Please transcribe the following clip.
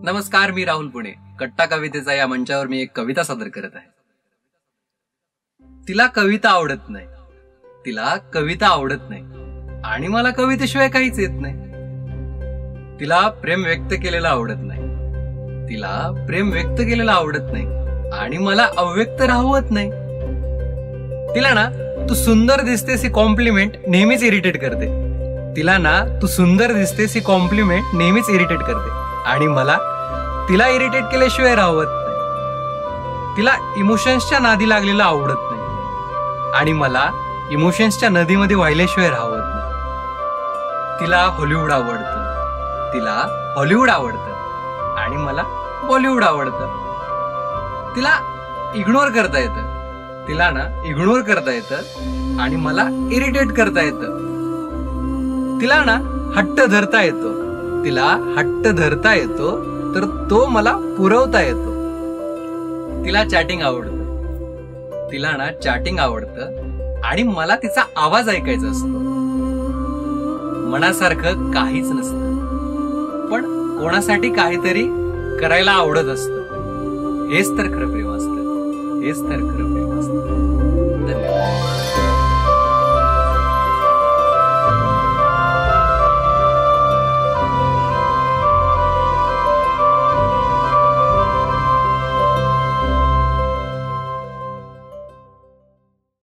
नमस्कार, मी राहुल पुणे. कट्टा कवितेचा या मंचावर मी एक कविता सादर करत आहे. तिला कविता आवडत नाही, तिला कविता आवडत नाही आणि मला कवितेशिवाय काहीच येत नाही. तिला प्रेम व्यक्त केलेलं आवडत नाही, तिला प्रेम व्यक्त केलेलं आवडत नाही आणि मला अव्यक्त राहवत नाही. तिला ना तू सुंदर दिसतेस ही कॉम्प्लिमेंट नेहमीच इरिटेट करते. तिला ना तू सुंदर दिसतेस ही कॉम्प्लिमेंट नेहमीच इरिटेट करते आणि मला तिला इरिटेट केल्याशिवाय राहवत नाही. तिला इमोशन्सच्या नादी लागलेलं आवडत नाही आणि मला इमोशन्सच्या नदीमध्ये वाहिल्याशिवाय राहवत नाही. तिला हॉलिवूड आवडतं, तिला हॉलिवूड आवडतं आणि मला बॉलिवूड आवडतं. तिला इग्नोर करता येतं, तिला ना इग्नोर करता येतं आणि मला इरिटेट करता येतं. तिला ना हट्ट धरता येतो, तिला हट्ट धरता येतो तर तो मला पुरवता येतो. तिला चॅटिंग आवडतं, तिला ना चॅटिंग आवडतं आणि मला तिचा आवाज ऐकायचा असतो. मनासारखं काहीच नसतं पण कोणासाठी काहीतरी करायला आवडत असतं. हेच तर खरं प्रेम असतं, हेच तर खरं.